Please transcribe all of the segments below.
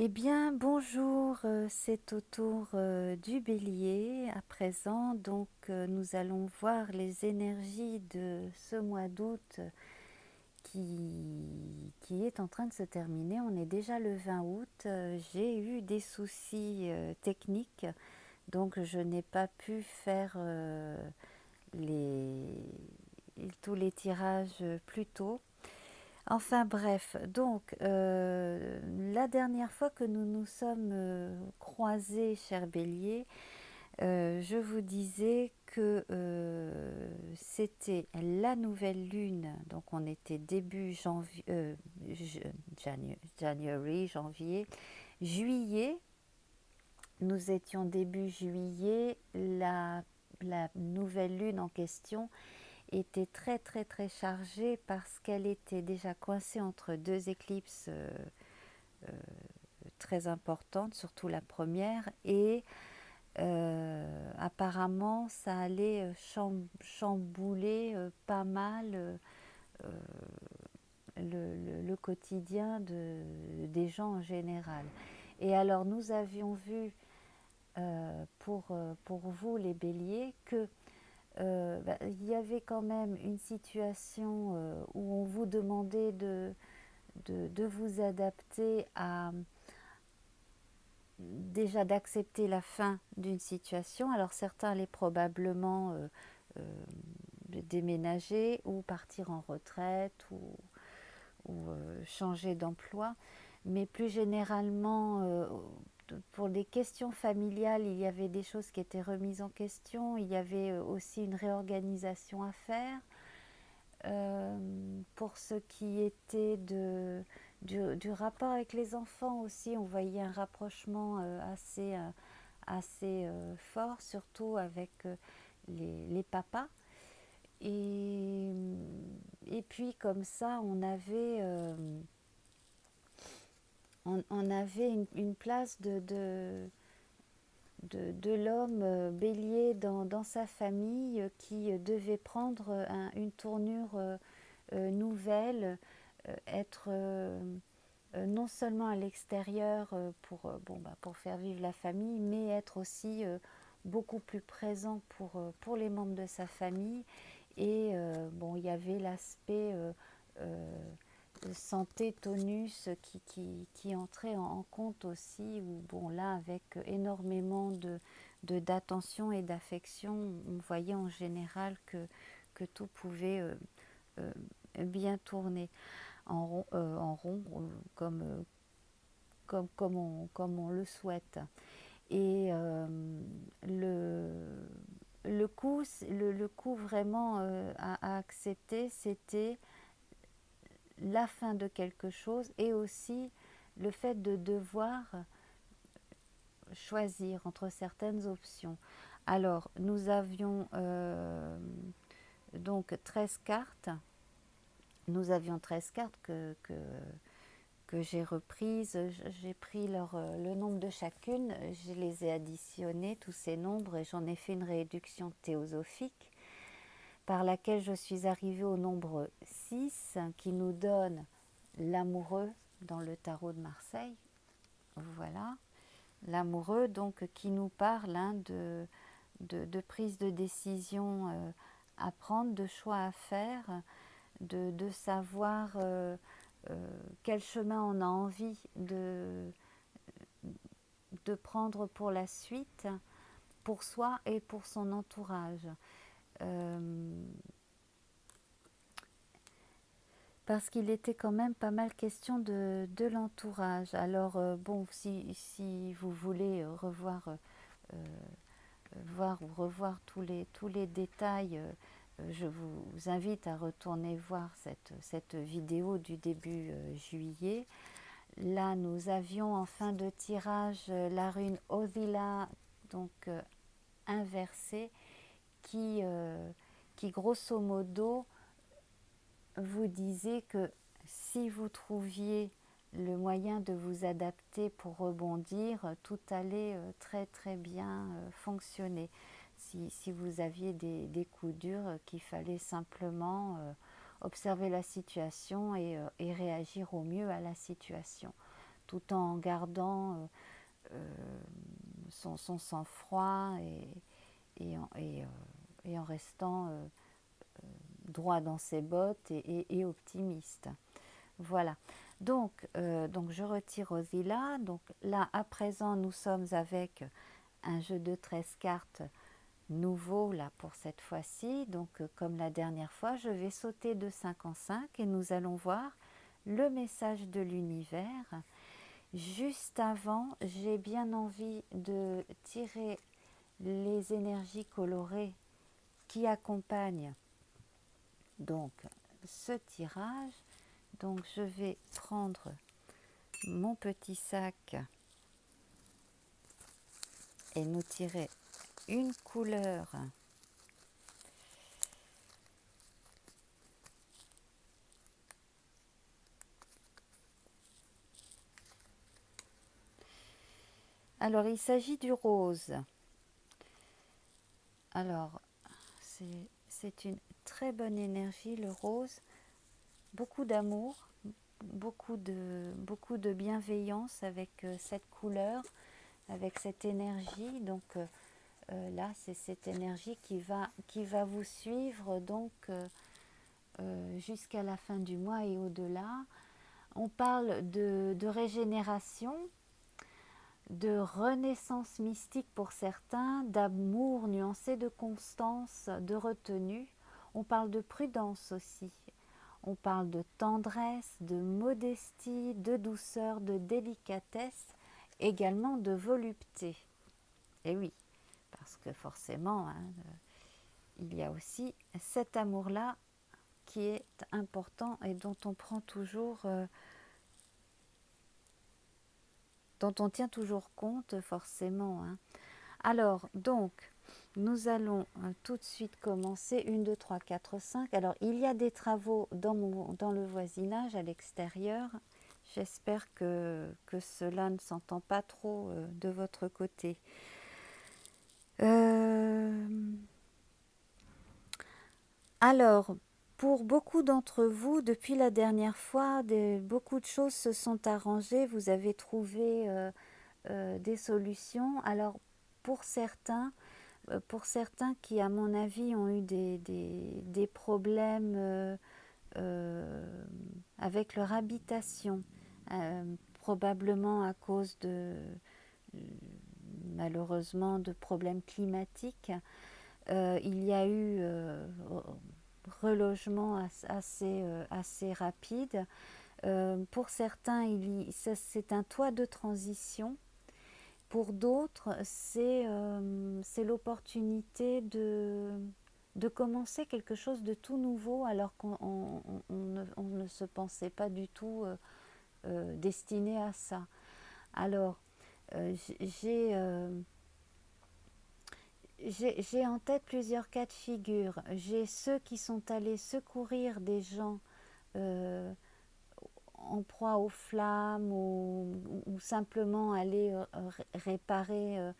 Eh bien, bonjour, c'est au tour du Bélier à présent. Donc, nous allons voir les énergies de ce mois d'août qui est en train de se terminer. On est déjà le 20 août. J'ai eu des soucis techniques, donc je n'ai pas pu faire les, tous les tirages plus tôt. Enfin bref, donc la dernière fois que nous nous sommes croisés, cher Bélier, je vous disais que c'était la nouvelle lune, donc on était début janvier, January, janvier, juillet, nous étions début juillet, la nouvelle lune en question était très très très chargée parce qu'elle était déjà coincée entre deux éclipses euh, très importantes, surtout la première, et apparemment ça allait chambouler pas mal le quotidien des gens en général. Et alors nous avions vu pour vous les béliers que il y avait quand même une situation où on vous demandait de vous adapter à déjà d'accepter la fin d'une situation. Alors certains allaient probablement euh, déménager ou partir en retraite ou changer d'emploi, mais plus généralement pour des questions familiales, il y avait des choses qui étaient remises en question, il y avait aussi une réorganisation à faire. Pour ce qui était du rapport avec les enfants aussi, on voyait un rapprochement assez fort, surtout avec les papas. Et, et puis comme ça, on avait une place de l'homme bélier dans sa famille qui devait prendre une tournure nouvelle, être non seulement à l'extérieur pour faire vivre la famille, mais être aussi beaucoup plus présent pour les membres de sa famille. Et il y avait l'aspect santé, tonus qui entrait en compte aussi, où bon là avec énormément d'attention et d'affection, on voyait en général que tout pouvait euh, bien tourner en rond comme on le souhaite. Et le, le coup vraiment à accepter, c'était la fin de quelque chose et aussi le fait de devoir choisir entre certaines options. Alors, nous avions donc 13 cartes. Nous avions 13 cartes que j'ai reprises. J'ai pris le nombre de chacune, je les ai additionnées, tous ces nombres, et j'en ai fait une réduction théosophique par laquelle je suis arrivée au nombre 6 qui nous donne l'amoureux dans le tarot de Marseille. Voilà, l'amoureux donc qui nous parle de prise de décision à prendre, de choix à faire, de savoir quel chemin on a envie de prendre pour la suite, pour soi et pour son entourage. Euh, Parce qu'il était quand même pas mal question de l'entourage. Alors, si vous voulez voir ou revoir tous les détails, je vous invite à retourner voir cette vidéo du début juillet. Là, nous avions en fin de tirage la rune Othila, donc inversée, qui grosso modo vous disait que si vous trouviez le moyen de vous adapter pour rebondir, tout allait très très bien fonctionner. Si vous aviez des coups durs, qu'il fallait simplement observer la situation et réagir au mieux à la situation. tout en gardant son sang-froid et en restant droit dans ses bottes et optimiste. Voilà. Donc je retire Ozilla. Donc là, à présent, nous sommes avec un jeu de 13 cartes nouveau là pour cette fois-ci. Donc comme la dernière fois, je vais sauter de 5 en 5 et nous allons voir le message de l'univers. Juste avant, j'ai bien envie de tirer les énergies colorées qui accompagnent donc ce tirage. Donc je vais prendre mon petit sac et nous tirer une couleur alors il s'agit du rose. Alors c'est une très bonne énergie, le rose, beaucoup d'amour, beaucoup de bienveillance avec cette couleur, avec cette énergie. Donc là c'est cette énergie qui va vous suivre donc jusqu'à la fin du mois et au-delà. On parle de régénération, de renaissance mystique pour certains, d'amour nuancé, de constance, de retenue. On parle de prudence aussi. On parle de tendresse, de modestie, de douceur, de délicatesse, également de volupté. Et oui, parce que forcément, hein, il y a aussi cet amour-là qui est important et dont on prend toujours... dont on tient toujours compte forcément. Hein. Alors, donc, nous allons tout de suite commencer. 1, 2, 3, 4, 5. Alors, il y a des travaux dans le voisinage, à l'extérieur. J'espère que cela ne s'entend pas trop de votre côté. Alors, pour beaucoup d'entre vous, depuis la dernière fois, beaucoup de choses se sont arrangées. Vous avez trouvé des solutions. Alors, pour certains qui, à mon avis, ont eu des problèmes avec leur habitation, probablement à cause malheureusement, de problèmes climatiques, il y a eu relogement assez rapide. Pour certains, c'est un toit de transition. Pour d'autres, c'est l'opportunité de commencer quelque chose de tout nouveau alors qu'on ne se pensait pas du tout destiné à ça. Alors, j'ai en tête plusieurs cas de figure. J'ai ceux qui sont allés secourir des gens en proie aux flammes ou simplement aller réparer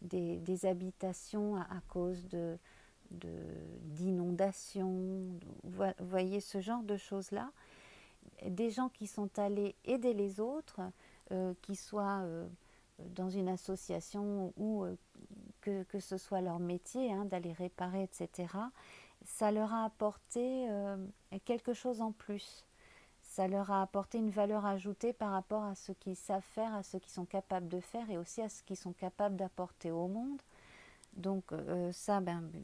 des habitations à cause d'inondations. Vous voyez ce genre de choses-là. Des gens qui sont allés aider les autres, qui soient dans une association ou que ce soit leur métier, hein, d'aller réparer, etc. Ça leur a apporté quelque chose en plus. Ça leur a apporté une valeur ajoutée par rapport à ce qu'ils savent faire, à ce qu'ils sont capables de faire et aussi à ce qu'ils sont capables d'apporter au monde. Donc ça,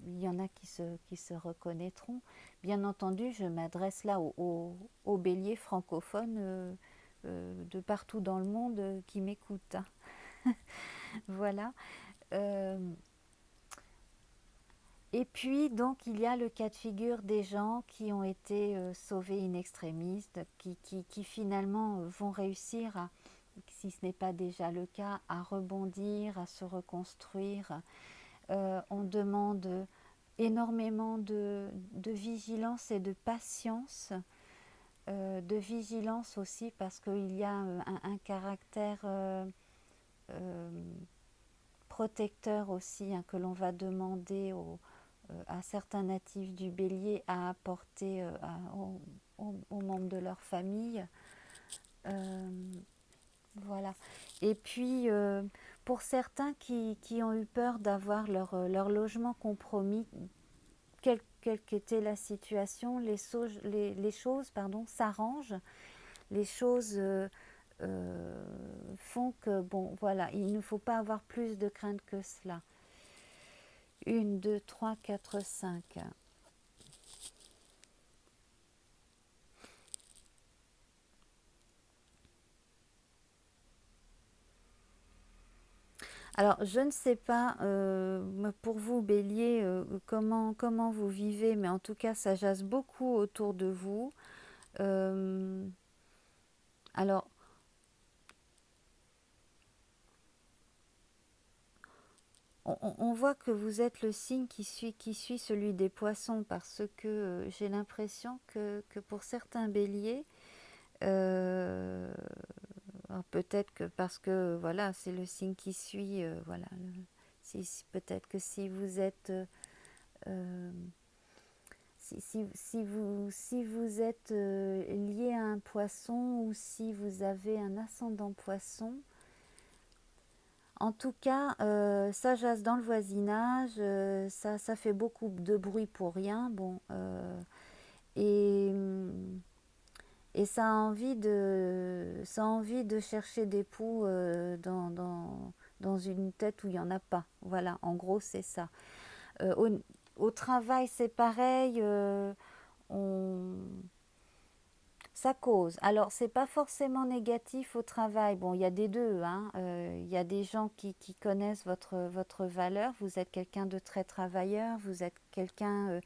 il y en a qui se reconnaîtront. Bien entendu, je m'adresse là aux béliers francophones de partout dans le monde qui m'écoutent. Hein. Voilà. Et puis, donc, il y a le cas de figure des gens qui ont été sauvés in extremis, qui finalement vont réussir, si ce n'est pas déjà le cas, à rebondir, à se reconstruire. On demande énormément de vigilance et de patience, de vigilance aussi parce qu'il y a un caractère protecteur aussi, hein, que l'on va demander à certains natifs du Bélier à apporter aux membres de leur famille. Voilà. Et puis, pour certains qui ont eu peur d'avoir leur logement compromis, quelle qu'était la situation, les choses pardon, s'arrangent, les choses font que, bon, voilà, il ne faut pas avoir plus de crainte que cela. 1, 2, 3, 4, 5. Alors, je ne sais pas pour vous, Bélier, comment vous vivez, mais en tout cas, ça jase beaucoup autour de vous. Euh, alors, on voit que vous êtes le signe qui suit celui des poissons, parce que j'ai l'impression que pour certains béliers, euh, peut-être que parce que voilà, c'est le signe qui suit, voilà, peut-être que si vous êtes euh, si vous êtes lié à un poisson, ou si vous avez un ascendant poisson, en tout cas, ça jase dans le voisinage, ça fait beaucoup de bruit pour rien, bon, et, et ça a envie de chercher des poux dans une tête où il n'y en a pas. Voilà, en gros, c'est ça. Au travail, c'est pareil, on, ça cause. Alors, c'est pas forcément négatif au travail. Bon, il y a des deux, hein. Il y a des gens qui connaissent votre valeur. Vous êtes quelqu'un de très travailleur. Vous êtes quelqu'un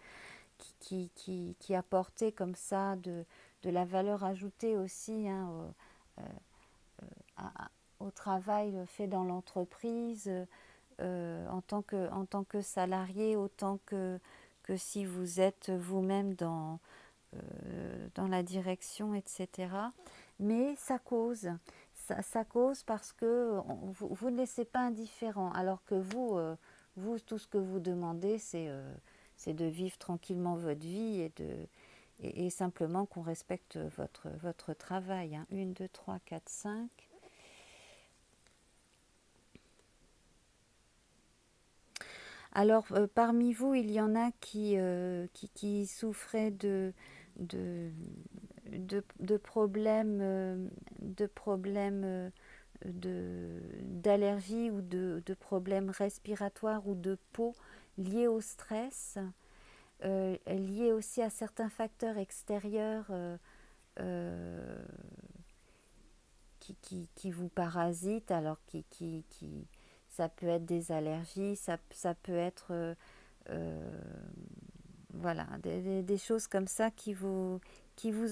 qui apportait comme ça de la valeur ajoutée aussi, hein, au travail fait dans l'entreprise, en tant que salarié, autant que si vous êtes vous-même dans la direction, etc. Mais ça cause parce que vous ne laissez pas indifférent, alors que vous, tout ce que vous demandez, c'est de vivre tranquillement votre vie et simplement qu'on respecte votre travail. Hein. 1, 2, 3, 4, 5. Alors, parmi vous, il y en a qui souffraient de, de problèmes, d'allergie ou de problèmes respiratoires ou de peau liés au stress, liés aussi à certains facteurs extérieurs euh, qui vous parasitent, alors ça peut être des allergies, ça peut être voilà, des choses comme ça qui vous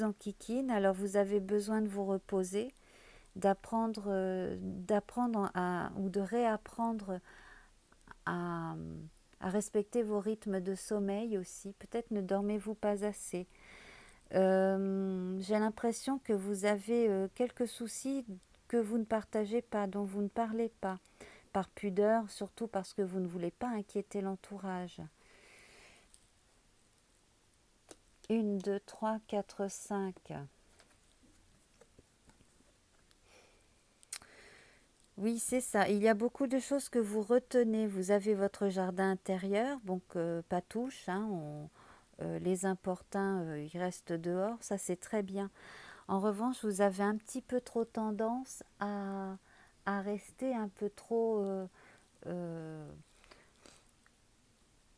enquiquinent. Alors vous avez besoin de vous reposer, d'apprendre ou de réapprendre à, à respecter vos rythmes de sommeil aussi. Peut-être ne dormez-vous pas assez. J'ai l'impression que vous avez quelques soucis que vous ne partagez pas, dont vous ne parlez pas, par pudeur, surtout parce que vous ne voulez pas inquiéter l'entourage. 1, 2, 3, 4, 5. Oui, c'est ça. Il y a beaucoup de choses que vous retenez. Vous avez votre jardin intérieur, donc pas touche. Hein, les importuns, ils restent dehors. Ça, c'est très bien. En revanche, vous avez un petit peu trop tendance à rester un peu trop euh,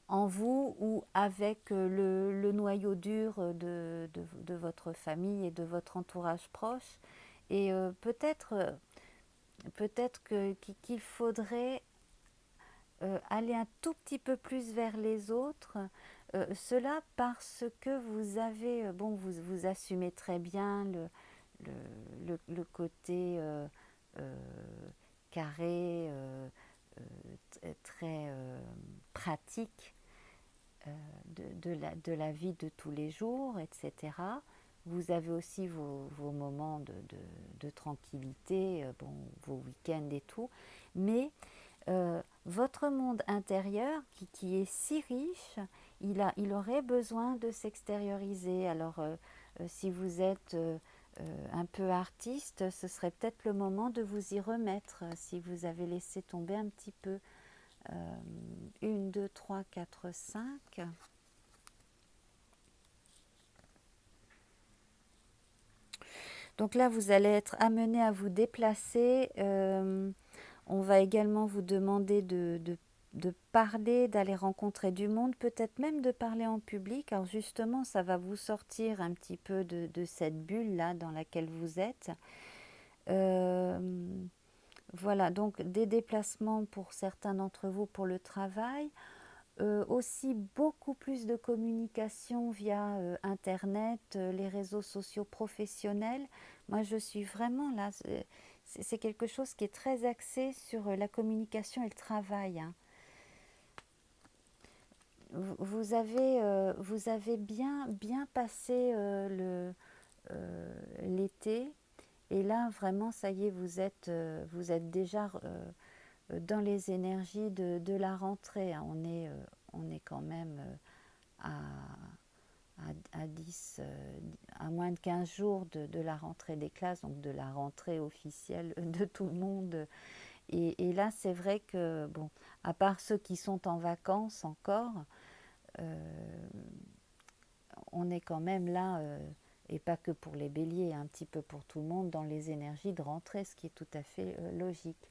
en vous ou avec le noyau dur de votre famille et de votre entourage proche. Et peut-être qu'il faudrait aller un tout petit peu plus vers les autres. Cela parce que vous avez, bon, vous assumez très bien le côté euh, carré, très pratique de la vie de tous les jours, etc. Vous avez aussi vos moments de tranquillité, bon, vos week-ends et tout, mais votre monde intérieur, qui est si riche, il aurait besoin de s'extérioriser. Alors, si vous êtes un peu artiste, ce serait peut-être le moment de vous y remettre si vous avez laissé tomber un petit peu. 1, 2, 3, 4, 5. Donc là, vous allez être amené à vous déplacer. On va également vous demander de parler, d'aller rencontrer du monde, peut-être même de parler en public. Alors justement, ça va vous sortir un petit peu de cette bulle-là dans laquelle vous êtes. Voilà, donc des déplacements pour certains d'entre vous pour le travail. Aussi beaucoup plus de communication via Internet, les réseaux sociaux professionnels. Moi, je suis vraiment là, c'est quelque chose qui est très axé sur la communication et le travail, hein. Vous avez bien passé l'été, et là, vraiment, ça y est, vous êtes déjà dans les énergies de la rentrée, hein. On est quand même à, à 10, à moins de 15 jours de la rentrée des classes, donc de la rentrée officielle de tout le monde. Et là, c'est vrai que, bon, à part ceux qui sont en vacances encore, euh, on est quand même là, et pas que pour les béliers, un petit peu pour tout le monde, dans les énergies de rentrée, ce qui est tout à fait logique.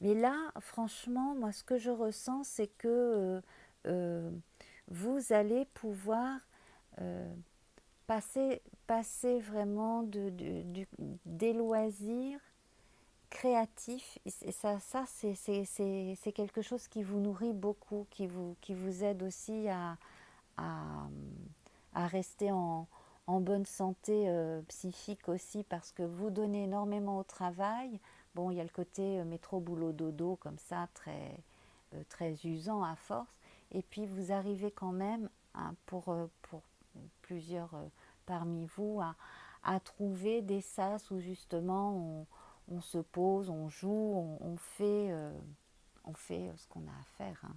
Mais là, franchement, moi, ce que je ressens, c'est que euh, vous allez pouvoir euh, passer vraiment des loisirs créatifs. Et ça c'est quelque chose qui vous nourrit beaucoup, qui vous aide aussi à, à rester en bonne santé psychique aussi, parce que vous donnez énormément au travail. Bon, il y a le côté métro, boulot, dodo, comme ça, très usant à force. Et puis, vous arrivez quand même, hein, pour plusieurs parmi vous, à trouver des sas où justement on se pose, on joue, on fait ce qu'on a à faire, hein.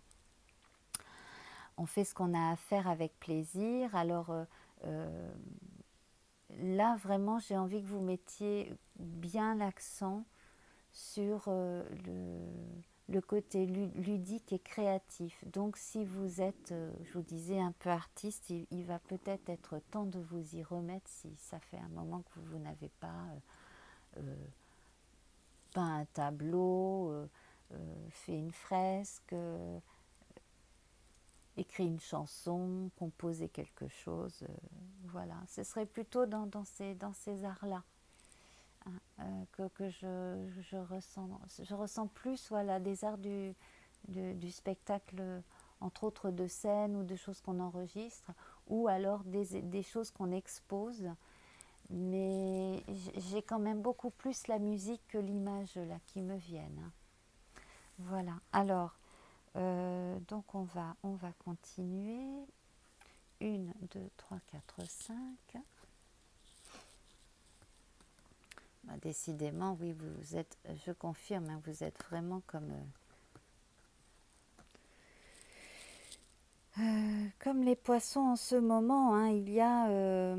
On fait ce qu'on a à faire avec plaisir. Alors euh, là, vraiment, j'ai envie que vous mettiez bien l'accent sur le côté ludique et créatif. Donc si vous êtes, je vous disais, un peu artiste, il va peut-être être temps de vous y remettre si ça fait un moment que vous n'avez pas peint un tableau, fait une fresque, écrit une chanson, composé quelque chose. Voilà, ce serait plutôt dans ces arts-là, hein, que je ressens plus, voilà, des arts du spectacle, entre autres de scène ou de choses qu'on enregistre, ou alors des choses qu'on expose. Mais j'ai quand même beaucoup plus la musique que l'image là qui me viennent, hein. Voilà, alors donc on va continuer. 1, 2, 3, 4, 5. Bah, décidément, oui, vous êtes, je confirme, hein, vous êtes vraiment comme les poissons en ce moment, hein. Il y a...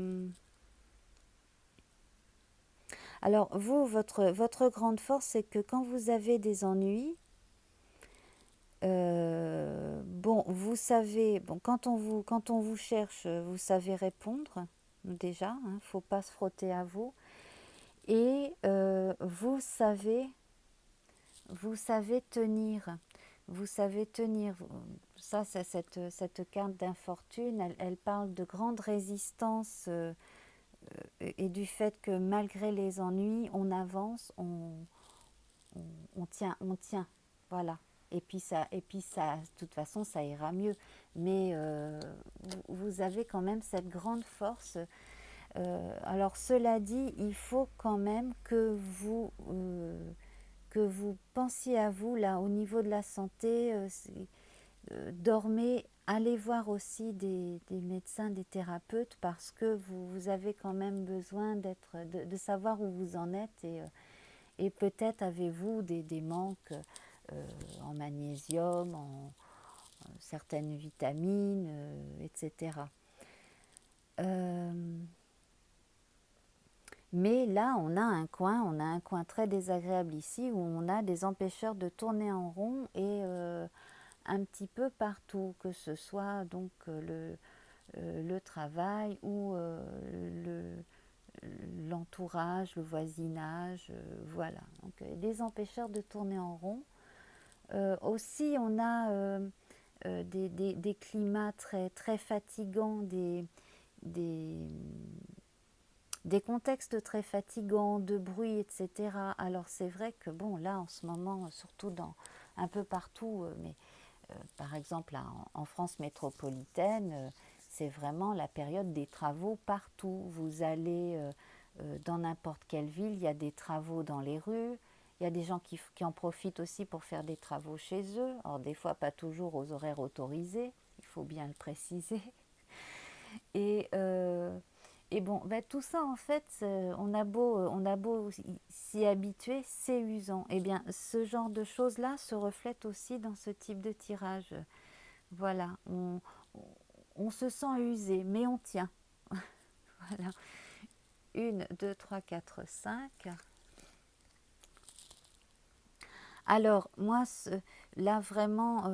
Alors, vous, votre grande force, c'est que quand vous avez des ennuis, bon, vous savez, bon, quand on vous cherche, vous savez répondre, déjà, hein, il ne faut pas se frotter à vous. Et vous savez tenir. Vous savez tenir. Ça, c'est cette carte d'infortune, elle parle de grande résistance, et du fait que malgré les ennuis, on avance, on tient. Voilà. Et puis ça, de toute façon, ça ira mieux. Mais vous avez quand même cette grande force. Alors cela dit, il faut quand même que vous pensiez à vous, là, au niveau de la santé. Dormez, allez voir aussi des médecins, des thérapeutes, parce que vous avez quand même besoin de savoir où vous en êtes. Et peut-être avez-vous des manques en magnésium, en certaines vitamines, etc. Mais là, on a un coin très désagréable ici où on a des empêcheurs de tourner en rond et un petit peu partout, que ce soit donc le travail ou l'entourage, le voisinage, voilà. Donc des empêcheurs de tourner en rond. Aussi, on a des climats très, très fatigants, des, des contextes très fatigants, de bruit, etc. Alors c'est vrai que bon, là en ce moment, surtout un peu partout, mais par exemple là, en France métropolitaine, c'est vraiment la période des travaux partout. Vous allez dans n'importe quelle ville, il y a des travaux dans les rues. Il y a des gens qui en profitent aussi pour faire des travaux chez eux. Alors des fois pas toujours aux horaires autorisés, il faut bien le préciser. Et, euh, et bon, ben, tout ça en fait, on a beau s'y habituer, c'est usant. Et bien, ce genre de choses-là se reflète aussi dans ce type de tirage. Voilà, on se sent usé, mais on tient. Voilà, une, deux, trois, quatre, cinq. Alors, moi, là, vraiment,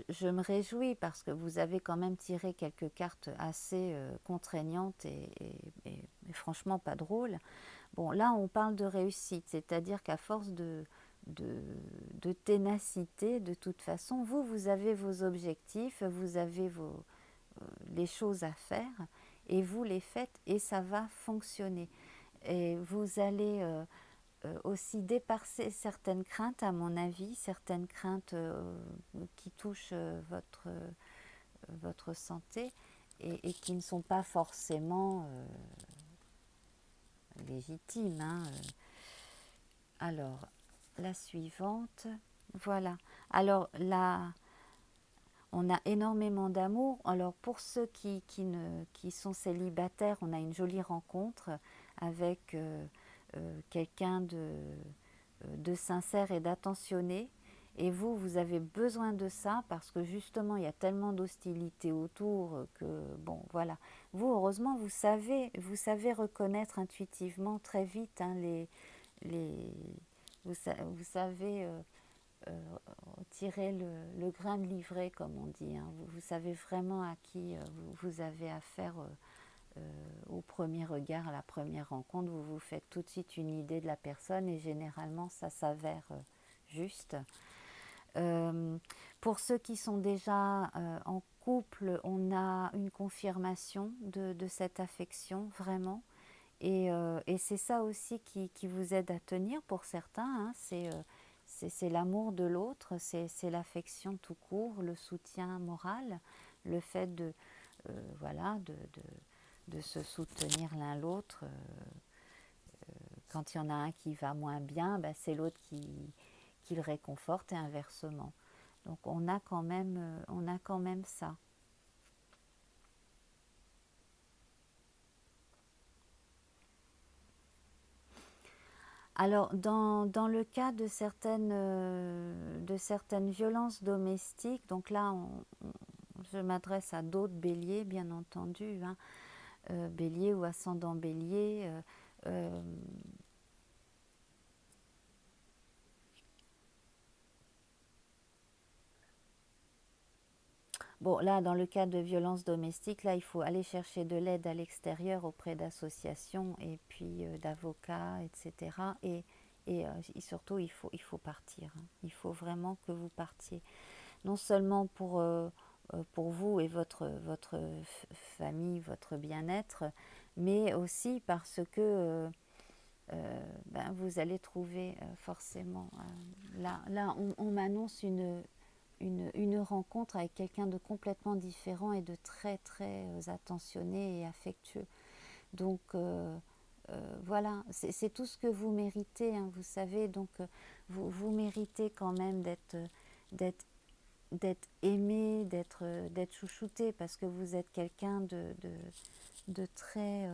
je me réjouis parce que vous avez quand même tiré quelques cartes assez contraignantes et franchement pas drôles. Bon, là, on parle de réussite, c'est-à-dire qu'à force de, de ténacité, de toute façon, vous avez vos objectifs, vous avez les choses à faire et vous les faites et ça va fonctionner. Et vous allez aussi dépasser certaines craintes, à mon avis, certaines craintes qui touchent votre santé et qui ne sont pas forcément légitimes. Hein. Alors, la suivante, voilà. Alors là, on a énormément d'amour. Alors pour ceux qui sont célibataires, on a une jolie rencontre avec quelqu'un de sincère et d'attentionné. Et vous avez besoin de ça parce que justement, il y a tellement d'hostilité autour que, bon, voilà. Vous, heureusement, vous savez reconnaître intuitivement très vite hein, les, vous savez euh, tirer le grain de livret, comme on dit. Hein. Vous savez vraiment à qui vous avez affaire au premier regard, à la première rencontre. Vous vous faites tout de suite une idée de la personne et généralement ça s'avère juste. Euh, pour ceux qui sont déjà en couple, on a une confirmation de cette affection, vraiment. Et c'est ça aussi qui vous aide à tenir pour certains. Hein, c'est l'amour de l'autre, c'est l'affection tout court, le soutien moral, le fait voilà, de se soutenir l'un l'autre. Quand il y en a un qui va moins bien, ben, c'est l'autre qui le réconforte et inversement. Donc on a quand même ça. Alors, dans le cas de certaines violences domestiques, donc là, je m'adresse à d'autres béliers, bien entendu, hein, bélier ou ascendant bélier. Euh, bon, là, dans le cas de violences domestiques, là, il faut aller chercher de l'aide à l'extérieur auprès d'associations et puis d'avocats, etc. Et surtout, il faut partir. Hein. Il faut vraiment que vous partiez. Non seulement pour vous et votre famille, votre bien-être, mais aussi parce que ben, vous allez trouver forcément... là on m'annonce une rencontre avec quelqu'un de complètement différent et de très très attentionné et affectueux. Donc voilà, c'est tout ce que vous méritez, hein, vous savez. Donc vous méritez quand même d'être d'être aimé, d'être chouchouté, parce que vous êtes quelqu'un de très,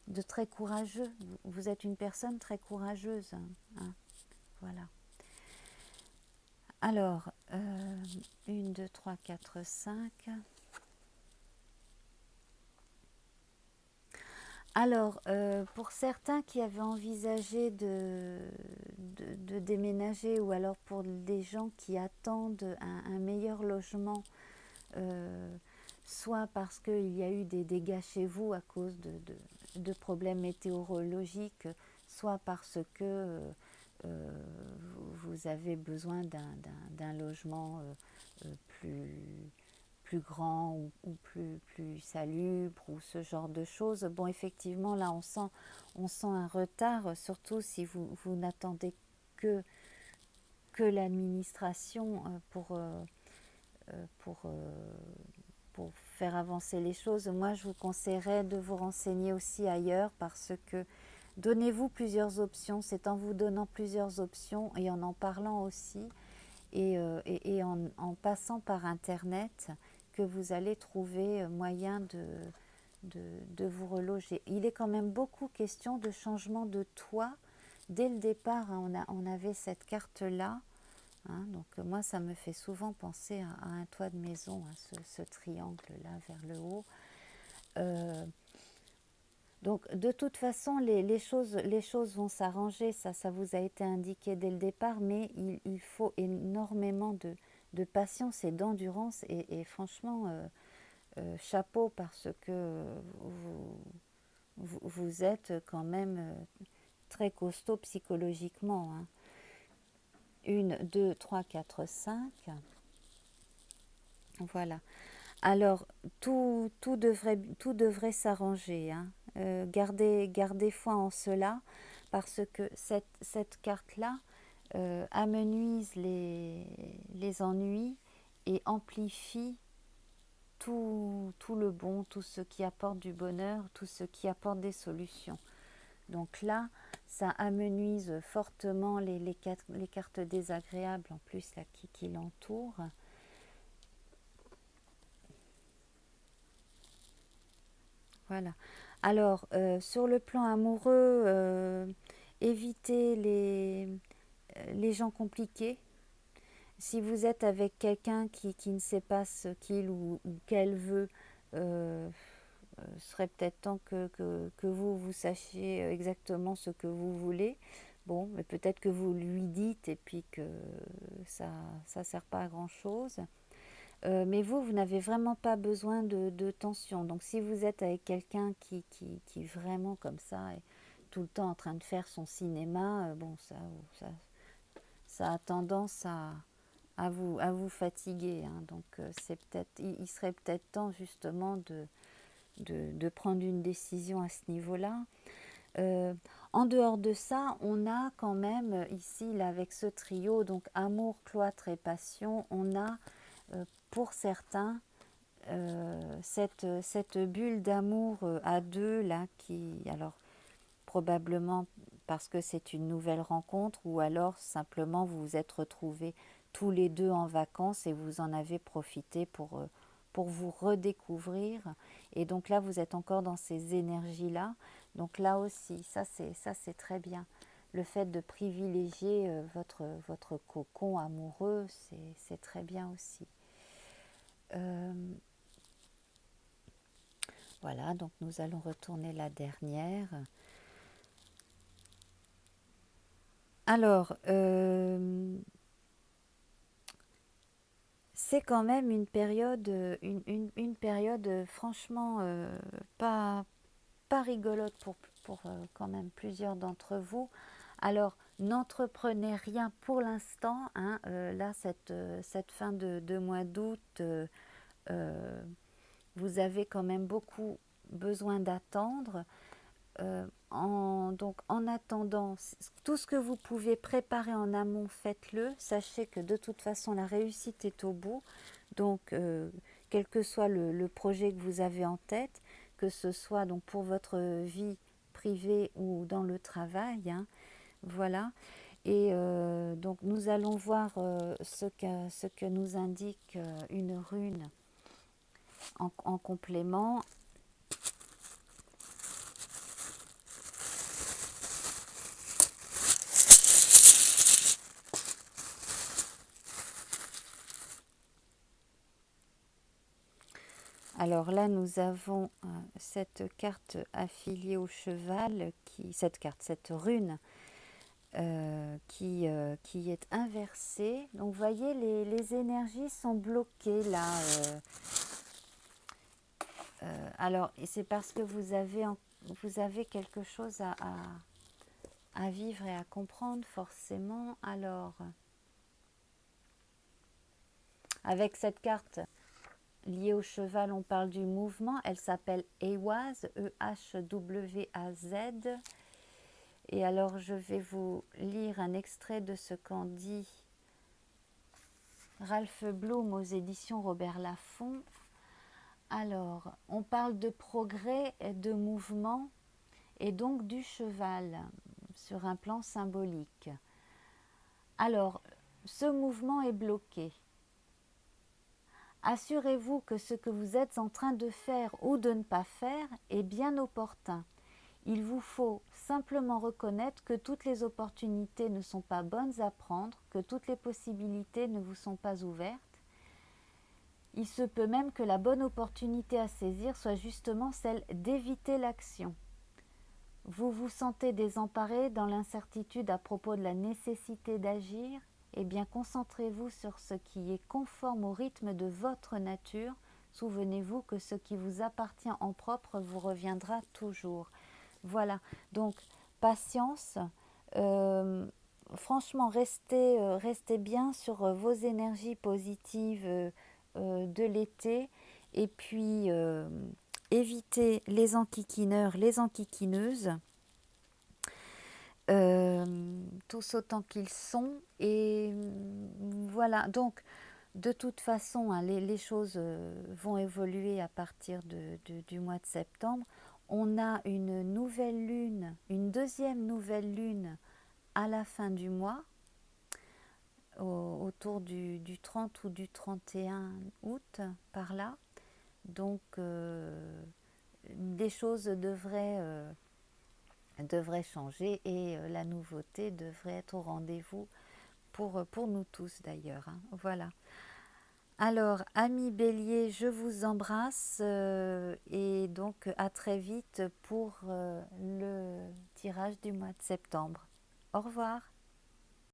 de très courageux. Vous êtes une personne très courageuse. Hein, hein, voilà. Alors, 1, 2, 3, 4, 5. Alors, pour certains qui avaient envisagé de déménager ou alors pour des gens qui attendent un meilleur logement, euh, soit parce qu'il y a eu des dégâts chez vous à cause de problèmes météorologiques, soit parce que vous avez besoin d'un logement plus, plus grand ou plus salubre ou ce genre de choses. Bon, effectivement, là, on sent un retard, surtout si vous n'attendez que, que l'administration pour, pour faire avancer les choses. Moi, je vous conseillerais de vous renseigner aussi ailleurs parce que donnez-vous plusieurs options. C'est en vous donnant plusieurs options et en parlant aussi et en passant par Internet que vous allez trouver moyen de vous reloger. Il est quand même beaucoup question de changement de toit. Dès le départ, hein, on avait cette carte-là. Hein, donc moi, ça me fait souvent penser à un toit de maison, hein, ce triangle-là vers le haut. Euh, donc de toute façon, les choses vont s'arranger, ça vous a été indiqué dès le départ, mais il faut énormément de patience et d'endurance et franchement, chapeau parce que vous êtes quand même très costaud psychologiquement. Hein. 1, 2, 3, 4, 5. Voilà. Alors, tout devrait s'arranger. Hein. Gardez foi en cela, parce que cette carte-là amenuise les ennuis et amplifie tout le bon, tout ce qui apporte du bonheur, tout ce qui apporte des solutions. Donc là, ça amenuise fortement les cartes désagréables, en plus là, qui l'entourent. Voilà. Alors, sur le plan amoureux, évitez les gens compliqués. Si vous êtes avec quelqu'un qui ne sait pas ce qu'il ou qu'elle veut, serait peut-être temps que vous sachiez exactement ce que vous voulez. Bon, mais peut-être que vous lui dites et puis que ça ne sert pas à grand-chose. Mais vous n'avez vraiment pas besoin de tension. Donc si vous êtes avec quelqu'un qui vraiment comme ça est tout le temps en train de faire son cinéma, bon, ça a tendance à vous fatiguer. Hein. Donc il serait peut-être temps justement de prendre une décision à ce niveau-là. Euh, En dehors de ça, on a quand même ici, là, avec ce trio, donc amour, cloître et passion, on a pour certains cette bulle d'amour à deux là alors probablement parce que c'est une nouvelle rencontre ou alors simplement vous vous êtes retrouvés tous les deux en vacances et vous en avez profité pour vous redécouvrir et donc là vous êtes encore dans ces énergies là, donc là aussi ça c'est très bien, le fait de privilégier votre cocon amoureux, c'est très bien aussi. euh, Voilà, donc nous allons retourner la dernière. Alors, c'est quand même une période franchement pas, pas rigolote pour quand même plusieurs d'entre vous. Alors, n'entreprenez rien pour l'instant. Hein, là, cette fin de mois d'août, vous avez quand même beaucoup besoin d'attendre. Donc en attendant, tout ce que vous pouvez préparer en amont, faites-le. Sachez que de toute façon, la réussite est au bout. Donc, quel que soit le projet que vous avez en tête, que ce soit donc pour votre vie privée ou dans le travail, hein, voilà. Et donc, nous allons voir ce que nous indique une rune en complément. Alors là, nous avons cette carte affiliée au cheval, cette rune qui est inversée. Donc, vous voyez, les énergies sont bloquées là. Alors, c'est parce que vous avez quelque chose à vivre et à comprendre forcément. Alors, avec cette carte liée au cheval, on parle du mouvement. Elle s'appelle Ehwaz, E-H-W-A-Z. Et alors, je vais vous lire un extrait de ce qu'en dit Ralph Bloom aux éditions Robert Laffont. Alors, on parle de progrès et de mouvement et donc du cheval sur un plan symbolique. Alors, ce mouvement est bloqué. Assurez-vous que ce que vous êtes en train de faire ou de ne pas faire est bien opportun. Il vous faut simplement reconnaître que toutes les opportunités ne sont pas bonnes à prendre, que toutes les possibilités ne vous sont pas ouvertes. Il se peut même que la bonne opportunité à saisir soit justement celle d'éviter l'action. Vous vous sentez désemparé dans l'incertitude à propos de la nécessité d'agir? Eh bien, concentrez-vous sur ce qui est conforme au rythme de votre nature. Souvenez-vous que ce qui vous appartient en propre vous reviendra toujours. Voilà, donc patience. Franchement, restez bien sur vos énergies positives de l'été. Et puis, évitez les enquiquineurs, les enquiquineuses. Tous autant qu'ils sont. Et voilà, donc de toute façon, hein, les choses vont évoluer à partir du mois de septembre. On a une nouvelle lune, une deuxième nouvelle lune à la fin du mois, autour du 30 ou du 31 août, par là. Donc, des choses devraient changer et la nouveauté devrait être au rendez-vous pour nous tous d'ailleurs. Hein. Voilà. Alors, amis Bélier, je vous embrasse et donc à très vite pour le tirage du mois de septembre. Au revoir.